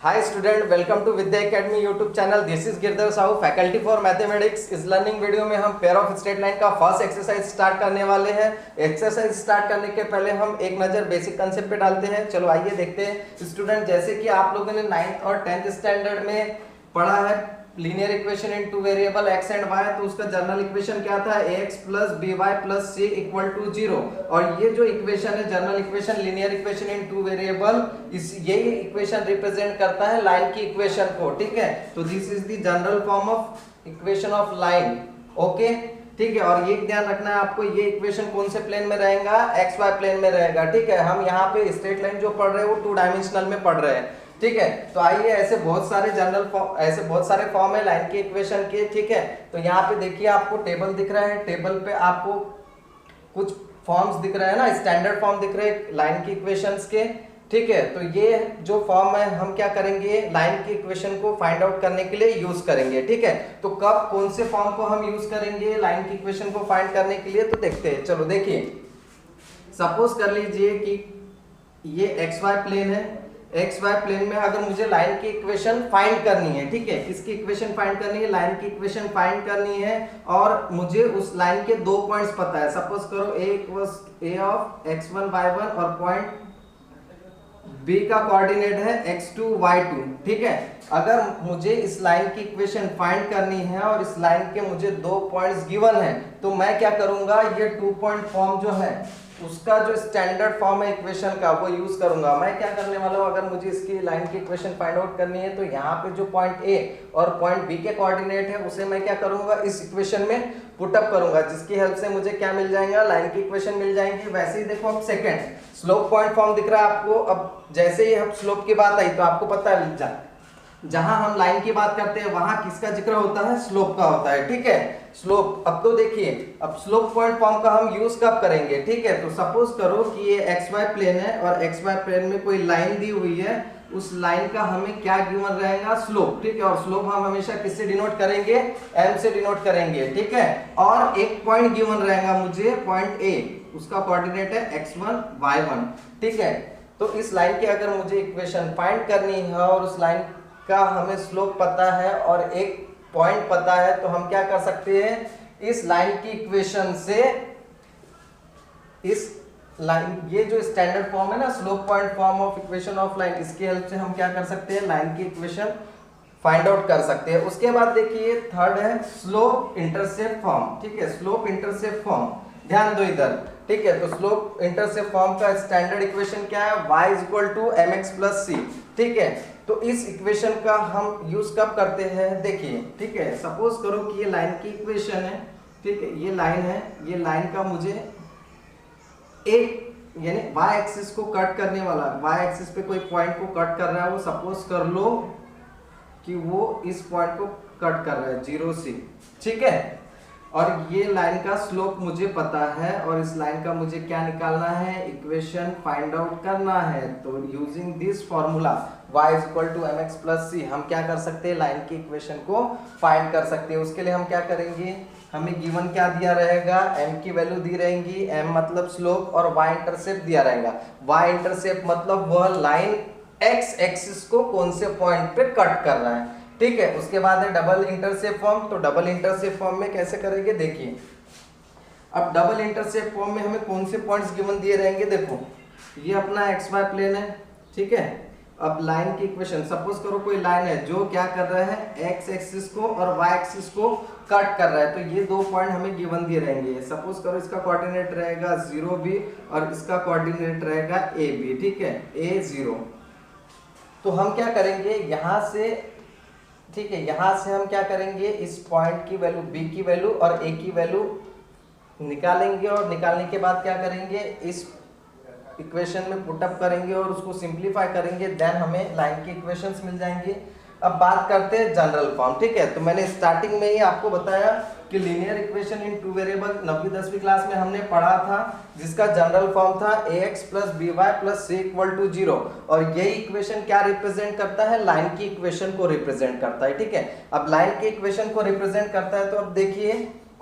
Hi student, welcome to Vidya Academy YouTube channel. This is Girdhar Sahu, faculty for mathematics. इस learning video में हम pair of straight line का first exercise start करने वाले हैं। Exercise start करने के पहले हम एक नज़र बेसिक कंसेप्ट पे डालते हैं। चलो आइए देखते हैं। स्टूडेंट, जैसे कि आप लोगों ने 9th और 10th स्टैंडर्ड में पढ़ा है linear equation in two variable x and y, तो उसका जनरल इक्वेशन क्या था? ax plus by plus c equal to 0। और ये जो इक्वेशन है general equation linear equation in two variable, इस यही इक्वेशन रिप्रेजेंट करता है लाइन की इक्वेशन को। ठीक है, तो this is the general form of equation of line. Okay, ठीक है। और ये ध्यान रखना है आपको, ये इक्वेशन कौन से प्लेन में रहेगा? एक्स वाई प्लेन में रहेगा। ठीक है, हम यहाँ पे स्ट्रेट लाइन जो पढ़ रहे हैं वो 2 डायमेंशनल में पढ़ रहे हैं। ठीक है, तो आइए, ऐसे बहुत सारे जनरल फॉर्म, ऐसे बहुत सारे फॉर्म है लाइन के इक्वेशन के। ठीक है, तो यहाँ पे देखिए आपको टेबल दिख रहा है, टेबल पे आपको कुछ फॉर्म्स दिख रहे हैं ना, स्टैंडर्ड फॉर्म दिख रहे हैं लाइन की इक्वेशंस के। ठीक है, तो ये जो फॉर्म है हम क्या करेंगे? लाइन की इक्वेशन को फाइंड आउट करने के लिए यूज करेंगे। ठीक है, तो कब कौन से फॉर्म को हम यूज करेंगे लाइन की इक्वेशन को फाइंड करने के लिए, तो देखते हैं। चलो देखिए, सपोज कर लीजिए कि ये एक्स वाई प्लेन है। एक्स वाई प्लेन में अगर मुझे लाइन की इक्वेशन फाइंड करनी है, ठीक है, किसकी इक्वेशन फाइंड करनी है? लाइन की इक्वेशन फाइंड करनी है। और मुझे उस लाइन के 2 पॉइंट्स पता है। सपोज करो a ऑफ x1 y1 और पॉइंट b का कोऑर्डिनेट है x2 y2। ठीक है, अगर मुझे इस लाइन की इक्वेशन फाइंड करनी है और इस लाइन के मुझे 2 पॉइंट्स गिवन है, तो मैं क्या करूंगा? ये 2 पॉइंट फॉर्म जो है उसका जो स्टैंडर्ड फॉर्म है इक्वेशन का, वो यूज करूंगा। मैं क्या करने वाला हूं, अगर मुझे इसकी लाइन की इक्वेशन फाइंड आउट करनी है, तो यहाँ पे जो पॉइंट ए और पॉइंट बी के कोऑर्डिनेट है उसे मैं क्या करूंगा? इस इक्वेशन में पुट अप करूंगा, जिसकी हेल्प से मुझे क्या मिल जाएगा? लाइन की इक्वेशन मिल जाएंगी। वैसे ही देखो, अब सेकंड स्लोप पॉइंट फॉर्म दिख रहा है आपको। अब जैसे ही हम स्लोप की बात आई, तो आपको पता है जहां हम लाइन की बात करते हैं वहां किसका जिक्र होता है? स्लोप का होता है। ठीक है, स्लोप। अब तो देखिए, अब स्लोप पॉइंट फॉर्म का हम यूज कब करेंगे? ठीक है, तो सपोज करो कि ये एक्स वाई प्लेन है और एक्स वाई प्लेन में कोई लाइन दी हुई है। उस लाइन का हमें क्या गिवन रहेगा? स्लोप। ठीक है, और स्लोप हम हमेशा किससे डिनोट करेंगे? एम से डिनोट करेंगे। ठीक है, और एक पॉइंट गिवन रहेगा मुझे, पॉइंट ए, उसका कोऑर्डिनेट है x1 y1। ठीक है, तो इस लाइन की अगर मुझे इक्वेशन फाइंड करनी है और उस लाइन का हमें स्लोप पता है और एक पॉइंट पता है, तो हम क्या कर सकते हैं? इस लाइन की इक्वेशन से, इस लाइन, ये जो स्टैंडर्ड फॉर्म है ना, slope point form of equation of line, इसकी हेल्प से हम क्या कर सकते हैं? लाइन की इक्वेशन फाइंड आउट कर सकते हैं। उसके बाद देखिए, थर्ड है स्लोप इंटरसेप्ट फॉर्म। ठीक है, स्लोप इंटरसेप्ट फॉर्म, ध्यान दो इधर। ठीक है, तो स्लोप इंटरसेप्ट फॉर्म का स्टैंडर्ड इक्वेशन क्या है? y = mx + c। ठीक है, तो इस इक्वेशन का हम यूज कब करते हैं? देखिए, ठीक है, सपोज करो कि ये लाइन की इक्वेशन है। ठीक है, ये लाइन है, ये लाइन का मुझे एक, यानी y एक्सिस को कट करने वाला, y एक्सिस पे कोई पॉइंट को कट कर रहा है, वो सपोज कर लो कि वो इस पॉइंट को कट कर रहा है 0 से। ठीक है, और ये लाइन का स्लोप मुझे पता है और इस लाइन का मुझे क्या निकालना है? इक्वेशन फाइंड आउट करना है। तो using this formula y = mx + c, हम क्या कर सकते हैं? लाइन की इक्वेशन को फाइंड कर सकते हैं। उसके लिए हम क्या करेंगे? हमें गिवन क्या दिया रहेगा? m की वैल्यू दी रहेंगी, m मतलब स्लोप, और y इंटरसेप्ट दिया रहेगा। y इंटरसेप्ट मतलब वह लाइन x एक्सिस को कौन से पॉइंट पे कट कर रहा है। ठीक है, उसके बाद है डबल इंटरसेप्ट फॉर्म। तो डबल इंटरसेप्ट फॉर्म में कैसे करेंगे? देखिए, अब डबल इंटरसेप्ट फॉर्म में हमें कौन से पॉइंट्स गिवन दिए रहेंगे? देखो, ये अपना एक्स वाई प्लेन है। ठीक है, अब लाइन की इक्वेशन, सपोज करो कोई लाइन है जो क्या कर रहा है? एक्स एक्सिस को और वाई एक्सिस को कट कर रहा है, तो ये 2 पॉइंट हमें गिवन दिए रहेंगे। सपोज करो इसका कोऑर्डिनेट रहेगा 0b और इसका कोऑर्डिनेट रहेगा ab। ठीक है, a0। तो हम क्या करेंगे यहां से? ठीक है, यहां से हम क्या करेंगे? इस पॉइंट की वैल्यू, b की वैल्यू और a की वैल्यू निकालेंगे, और निकालने के बाद क्या करेंगे? इस इक्वेशन में पुट अप करेंगे और उसको सिंपलीफाई करेंगे, देन हमें लाइन की इक्वेशंस मिल जाएंगे। अब बात करते हैं जनरल फॉर्म। ठीक है, तो मैंने स्टार्टिंग में ही आपको बताया कि linear equation in two variable 9वीं 10वीं क्लास में हमने पढ़ा था, जिसका जनरल फॉर्म था ax + by + c = 0। और यही इक्वेशन क्या रिप्रेजेंट करता है? लाइन की इक्वेशन को रिप्रेजेंट करता है। ठीक है, अब लाइन की इक्वेशन को रिप्रेजेंट करता है, तो अब देखिए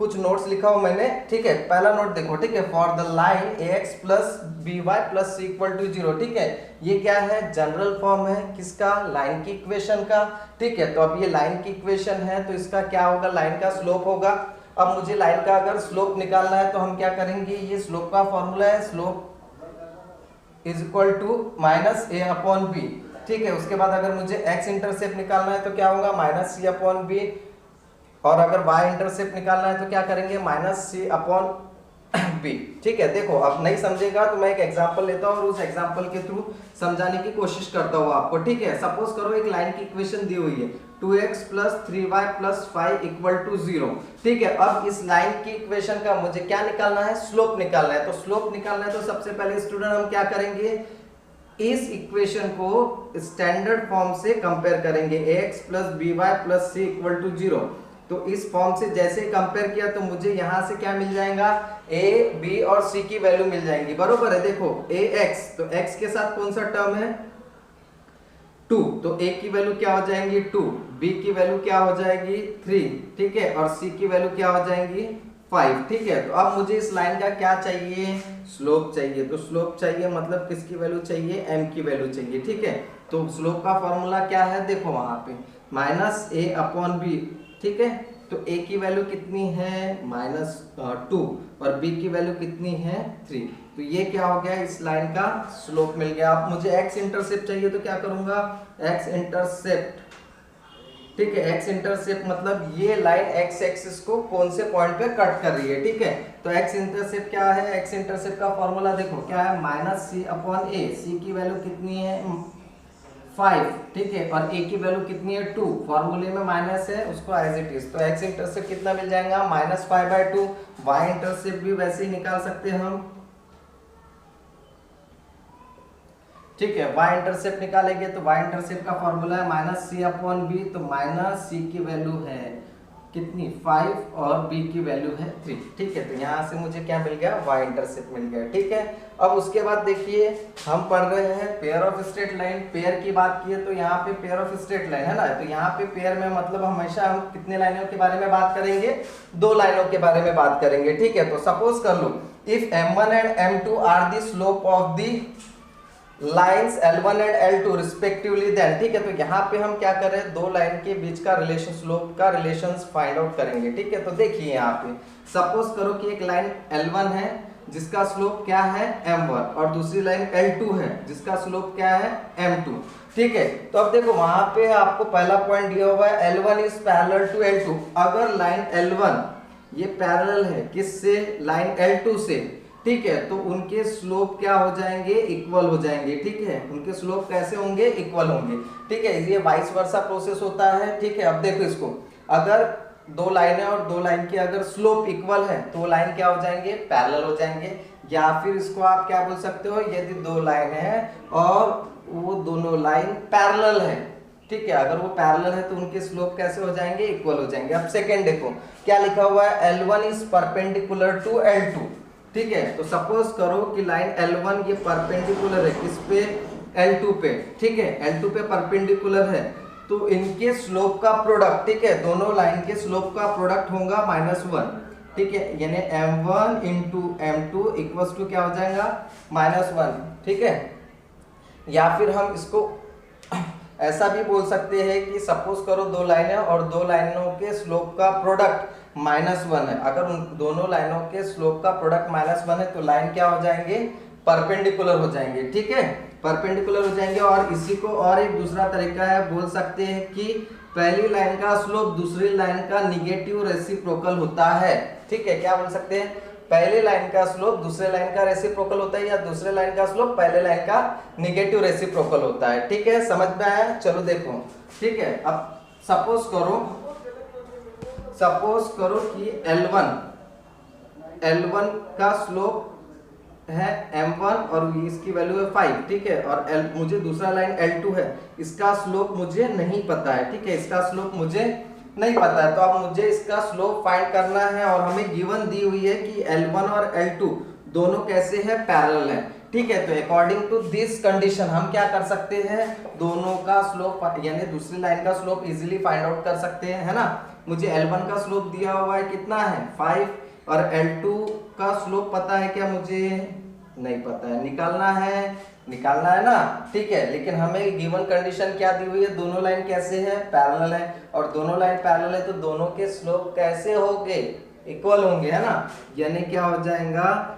कुछ नोट्स लिखा हो मैंने, ठीक है। पहला नोट देखो, ठीक है, for the line ax plus by plus c equal to 0, ठीक है। ये क्या है, जनरल फॉर्म है किसका, लाइन की इक्वेशन का, ठीक है। तो अब ये लाइन की इक्वेशन है तो इसका क्या होगा, लाइन का स्लोप होगा। अब मुझे लाइन का अगर स्लोप निकालना है तो हम क्या करेंगे, ये स्लोप का फॉर्मूला है, slope is equal to minus a upon b, ठीक है। उसके बाद अगर मुझे x इंटरसेप्ट निकालना है तो क्या होगा, माइनस सी अपॉन बी, और अगर y इंटरसेप्ट निकालना है तो क्या करेंगे, माइनस सी अपॉन बी, ठीक है। देखो अब नहीं समझेगा तो मैं एक एग्जांपल लेता हूँ और उस एग्जांपल के थ्रू समझाने की कोशिश करता हूँ आपको, ठीक है। सपोज करो एक लाइन की इक्वेशन दी हुई है 2x plus 3y plus 5 equal to 0, ठीक है। अब इस लाइन की इक्वेशन का मुझे क्या निकालना है, स्लोप निकालना है। तो स्लोप निकालना है तो सबसे पहले स्टूडेंट हम क्या करेंगे, इस इक्वेशन को स्टैंडर्ड फॉर्म से कंपेयर करेंगे, ax plus by plus c equal to 0। तो इस फॉर्म से जैसे कंपेयर किया तो मुझे यहां से क्या मिल जाएगा, a b और c की वैल्यू मिल जाएंगी, बरोबर है। देखो ax, तो x के साथ कौन सा टर्म है, 2, तो a की वैल्यू क्या हो जाएंगी 2, b की वैल्यू क्या हो जाएगी 3, ठीक है, और c की वैल्यू क्या हो जाएंगी 5, ठीक है। तो अब मुझे इस लाइन का क्या चाहिए, स्लोप चाहिए। तो स्लोप चाहिए मतलब किसकी वैल्यू चाहिए, m की वैल्यू चाहिए, ठीक है। तो स्लोप का फॉर्मूला क्या है, देखो वहां पे माइनस a अपॉन बी, ठीक है। तो a की वैल्यू कितनी है, -2, और b की वैल्यू कितनी है 3। तो ये क्या हो गया, इस लाइन का स्लोप मिल गया। अब मुझे x इंटरसेप्ट चाहिए तो क्या करूंगा, x इंटरसेप्ट, ठीक है। x इंटरसेप्ट मतलब ये लाइन x एक्सिस को कौन से पॉइंट पे कट कर रही है, ठीक है। तो x इंटरसेप्ट क्या है, x इंटरसेप्ट का फॉर्मूला देखो क्या है, माइनस सी अपॉन ए, सी की वैल्यू कितनी है 5, ठीक है, और a की वैल्यू कितनी है 2, फॉर्मूले में माइनस है उसको एज इट इज। तो x इंटरसेप्ट कितना मिल जाएगा, -5/2। y इंटरसेप्ट भी वैसे ही निकाल सकते हैं हम, ठीक है। y इंटरसेप्ट निकालेंगे तो y इंटरसेप्ट का फॉर्मूला है माइनस सी अपॉन बी, तो माइनस सी की वैल्यू है कितनी 5 और b की वैल्यू है 3, ठीक है। तो यहाँ से मुझे क्या मिल गया, y इंटरसेप्ट मिल गया, ठीक है। अब उसके बाद देखिए हम पढ़ रहे हैं pair of straight line, pair की बात की है तो यहाँ पे पेयर ऑफ स्ट्रेट लाइन है ना। तो यहाँ पे पेयर में मतलब हमेशा हम कितने लाइनों के बारे में बात करेंगे, 2 लाइनों के बारे में बात करेंगे, ठीक है। तो सपोज कर लो if m1 and m2 are the slope of the lines L1 and L2 respectively, then, ठीक है। तो यहाँ पे हम क्या कर रहे हैं, 2 लाइन के बीच का रिलेशन, स्लोप का रिलेशंस फाइंड आउट करेंगे, ठीक है। तो देखिए यहाँ पे सपोज करो कि एक लाइन L1 है जिसका स्लोप क्या है m1, और दूसरी लाइन L2 है जिसका स्लोप क्या है m2, ठीक है। तो अब देखो वहां पे आपको पहला पॉइंट दिया हुआ है L1 is parallel to L2। अगर लाइन L1 ये पैरेलल है किससे, लाइन L2 से, ठीक है, तो उनके स्लोप क्या हो जाएंगे, इक्वल हो जाएंगे, ठीक है। उनके स्लोप कैसे होंगे, इक्वल होंगे, ठीक है। ये वाइस वर्सा प्रोसेस होता है, ठीक है। अब देखो इसको, अगर 2 लाइन है और 2 लाइन की अगर स्लोप इक्वल है तो लाइन क्या हो जाएंगे, पैरेलल हो जाएंगे। या फिर इसको आप क्या बोल सकते हो, यदि 2 लाइन है और वो दोनों लाइन पैरेलल है, ठीक है, अगर वो पैरेलल है तो उनके स्लोप कैसे हो जाएंगे, इक्वल हो जाएंगे। अब सेकंड देखो क्या लिखा हुआ है, L1 is perpendicular to L2, ठीक है। तो सपोज करो कि लाइन L1 ये परपेंडिकुलर है किस पे, L2 पे, ठीक है, L2 पे परपेंडिकुलर है, तो इनके स्लोप का प्रोडक्ट, ठीक है, दोनों लाइन के स्लोप का प्रोडक्ट होगा -1, ठीक है, यानी m1 into m2 equals to क्या हो जाएगा, -1, ठीक है। या फिर हम इसको ऐसा भी बोल सकते हैं कि सपोज करो 2 लाइन है और 2 लाइनों के स्लोप का प्रोडक्ट -1 है। अगर उन दोनों लाइनों के स्लोप का प्रोडक्ट -1 है तो लाइन क्या हो जाएंगे, परपेंडिकुलर हो जाएंगे, ठीक है, परपेंडिकुलर हो जाएंगे। और इसी को और एक दूसरा तरीका है, बोल सकते हैं कि पहली लाइन का स्लोप दूसरी लाइन का निगेटिव रेसिप्रोकल होता है, ठीक है। क्या बोल सकते हैं, पहले लाइन का स्लोप दूसरे लाइन का रेसिप्रोकल होता है, या दूसरे लाइन का स्लोप पहले लाइन का निगेटिव रेसिप्रोकल होता है, ठीक है। समझ में आया, चलो देखो, ठीक है। अब सपोज करो कि L1 का स्लोप है m1 और इसकी वैल्यू है 5, ठीक है, और मुझे दूसरा लाइन L2 है, इसका स्लोप मुझे नहीं पता है, ठीक है, इसका स्लोप मुझे नहीं पता है। तो अब मुझे इसका स्लोप फाइंड करना है और हमें गिवन दी हुई है कि L1 और L2 दोनों कैसे है, पैरेलल है, ठीक है। तो अकॉर्डिंग टू दिस कंडीशन हम क्या कर सकते हैं, दोनों का स्लोप यानी दूसरी लाइन का स्लोप इजीली फाइंड आउट कर सकते हैं, है ना। मुझे L1 का स्लोप दिया हुआ है कितना है 5 और L2 का स्लोप पता है क्या, मुझे नहीं पता है, निकालना है ना, ठीक है। लेकिन हमें गिवन कंडीशन क्या दी हुई है, दोनों लाइन कैसे है, पैरेलल है, और दोनों लाइन पैरेलल है तो दोनों के स्लोप कैसे होंगे, इक्वल होंगे, है ना। यानी क्या हो जाएगा,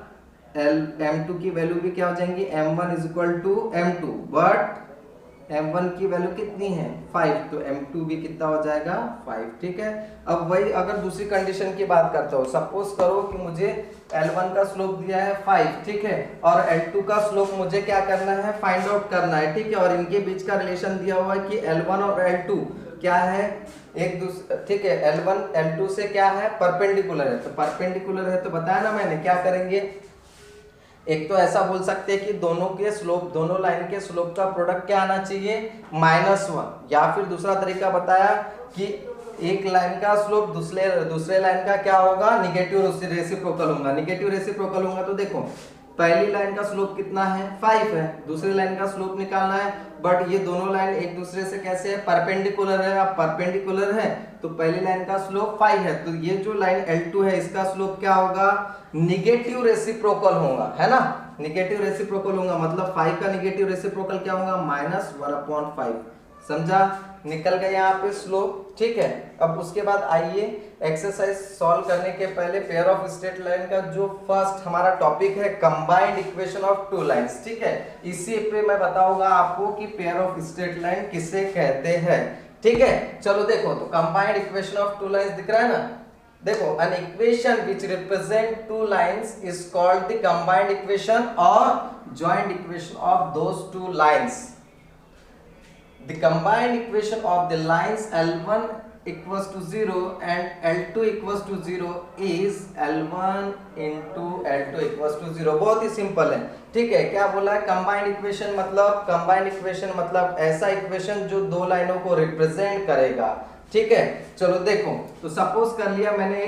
m2 की वैल्यू भी क्या हो जाएंगी, m1 is equal to m2, but m1 की वैल्यू कितनी है 5, तो m2 भी कितना हो जाएगा 5, ठीक है। अब वही अगर दूसरी कंडीशन की बात करता हूँ, सपोज करो कि मुझे L1 का स्लोप दिया है 5, ठीक है, और L2 का स्लोप मुझे क्या करना है, फाइंड आउट करना है, ठीक है। और इनके बीच का रिलेशन दिया हुआ है कि L1 और L2 क्या है, एक दूसरे, ठीक है, L1 L2 से क्या है, परपेंडिकुलर है, तो परपेंडिकुलर है तो बताया ना मैंने, क्या करेंगे, एक तो ऐसा बोल सकते हैं कि दोनों के स्लोप, दोनों लाइन के स्लोप का प्रोडक्ट क्या आना चाहिए -1, या फिर दूसरा तरीका बताया कि एक लाइन का स्लोप दूसरे लाइन का क्या होगा, निगेटिव रेसिप्रोकल होगा। निगेटिव रेसिप्रोकल होगा तो देखो पहली लाइन का स्लोप कितना है 5 है, दूसरी लाइन का स्लोप निकालना है, बट ये दोनों लाइन एक दूसरे से कैसे है, परपेंडिकुलर है। अब परपेंडिकुलर है तो पहली लाइन का स्लोप 5 है, तो ये जो लाइन L2 है इसका स्लोप क्या होगा, निगेटिव रेसिप्रोकल होगा, है ना, निगेटिव रेसिप्रोकल होगा, मतलब 5 का निगेटिव रेसिप्रोकल क्या होगा, -1/5, समझा, निकल गया यहाँ पे स्लोप, ठीक है। अब उसके बाद आइए एक्सरसाइज सॉल्व करने के पहले पेयर ऑफ स्ट्रेट लाइन का जो फर्स्ट हमारा टॉपिक है, combined equation of two lines, ठीक है। इसी पे मैं बताऊंगा आपको कि पेयर ऑफ स्ट्रेट लाइन किसे कहते हैं, ठीक है। चलो देखो, तो combined equation of two lines दिख रहा है ना, देखो an equation which represent two lines is called the combined equation or joint equation of those two lines. The combined equation of the lines L1 equals to 0 and L2 equals to 0 is L1 into L2 equals to 0। बहुत ही simple है, ठीक है। क्या बोला है, combined equation मतलब, combined equation मतलब ऐसा इक्वेशन जो दो लाइनों को रिप्रेजेंट करेगा, ठीक है। चलो देखो, तो सपोज कर लिया मैंने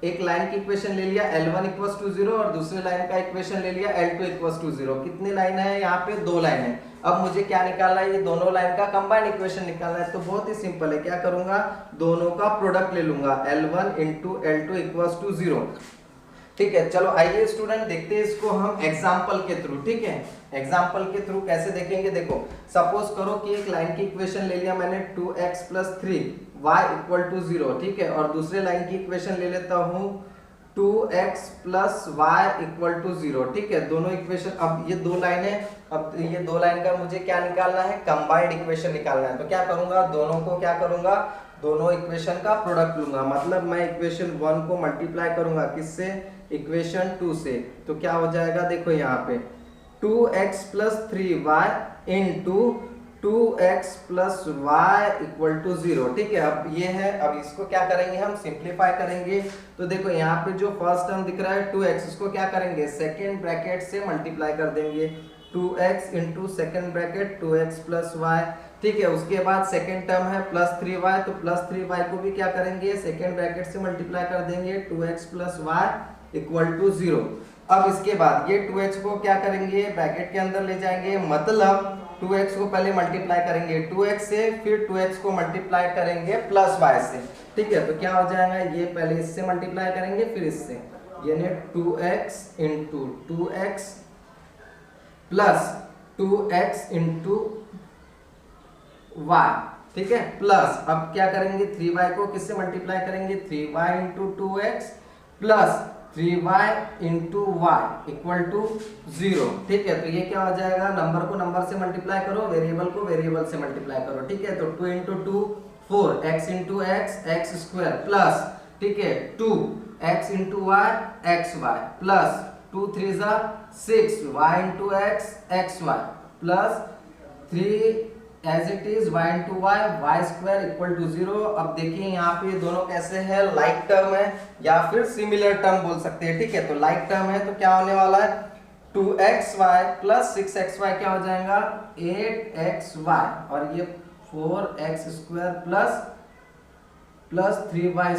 एक लाइन की इक्वेशन ले लिया L1 इक्वल्स टू 0 और दूसरे लाइन का इक्वेशन ले लिया L2 इक्वल्स टू 0। कितनी लाइन है यहाँ पे, दो लाइन है। अब मुझे क्या निकालना है, ये दोनों लाइन का कंबाइंड इक्वेशन निकालना है, तो बहुत ही सिंपल है, क्या करूंगा, दोनों का प्रोडक्ट ले लूंगा, L1 into L2 equals to 0, ठीक है। चलो आइए स्टूडेंट देखते हैं इसको हम एग्जाम्पल के थ्रू, ठीक है। एग्जाम्पल के थ्रू कैसे देखेंगे, देखो सपोज करो कि एक लाइन की इक्वेशन ले लिया मैंने 2x + 3y = 0, ठीक है, और दूसरे लाइन की इक्वेशन ले लेता हूँ 2x + y = 0, ठीक है। दोनों इक्वेशन, अब ये दो लाइन है, अब ये दो लाइन का मुझे क्या निकालना है, कंबाइंड इक्वेशन निकालना है। तो क्या करूंगा, दोनों को क्या करूंगा, दोनों इक्वेशन का प्रोडक्ट लूंगा, मतलब मैं इक्वेशन 1 को मल्टीप्लाई करूंगा किससे, इक्वेशन 2 से, तो क्या हो जाएगा, देखो यहाँ पे 2x + 3y into 2x + y = 0, ठीक है। अब ये है, अब इसको क्या करेंगे, हम सिंप्लीफाई करेंगे। तो देखो यहाँ पे जो फर्स्ट टर्म दिख रहा है 2x, इसको क्या करेंगे, सेकेंड ब्रैकेट से मल्टीप्लाई कर देंगे, 2x into second bracket 2x + y, ठीक है। उसके बाद सेकेंड टर्म है +3y, तो +3y को भी क्या करेंगे, सेकेंड ब्रैकेट से मल्टीप्लाई कर देंगे, 2x + y = 0। अब इसके बाद ये 2x को क्या करेंगे, ब्रैकेट के अंदर ले जाएंगे, मतलब 2x को पहले मल्टीप्लाई करेंगे 2x से, फिर 2x को मल्टीप्लाई करेंगे +y से, ठीक है। तो क्या हो जाएगा, ये पहले इससे मल्टीप्लाई करेंगे फिर इससे, यानी 2x into 2x plus 2x into y, ठीक है, प्लस अब क्या करेंगे, 3y को किससे मल्टीप्लाई करेंगे, 3y into 2x plus 3y into y = 0, ठीक है। तो ये क्या हो जाएगा, नंबर को नंबर से मल्टीप्लाई करो, वेरिएबल को वेरिएबल से मल्टीप्लाई करो, ठीक है। तो 2 into 2 4, x into x x² plus, ठीक है, 2x into y xy plus 2 3 6 y into x xy plus 3 as it is y into y y² = 0। अब देखिए यहाँ पे दोनों कैसे है, लाइक टर्म है या फिर सिमिलर टर्म बोल सकते हैं, ठीक है। तो लाइक टर्म है तो क्या होने वाला है, 2xy प्लस 6xy क्या हो जाएगा, 8xy, और ये 4x² प्लस 3y²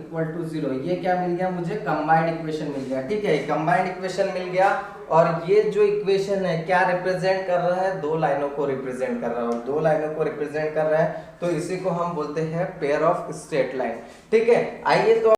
= 0। ये क्या मिल गया मुझे, कंबाइंड इक्वेशन मिल गया, ठीक है। कंबाइंड इक्वेशन मिल गया और ये जो इक्वेशन है क्या रिप्रेजेंट कर रहा है, दो लाइनों को रिप्रेजेंट कर रहा है, और दो लाइनों को रिप्रेजेंट कर रहा है तो इसी को हम बोलते हैं पेयर ऑफ स्ट्रेट लाइन। ठीक है, आइए तो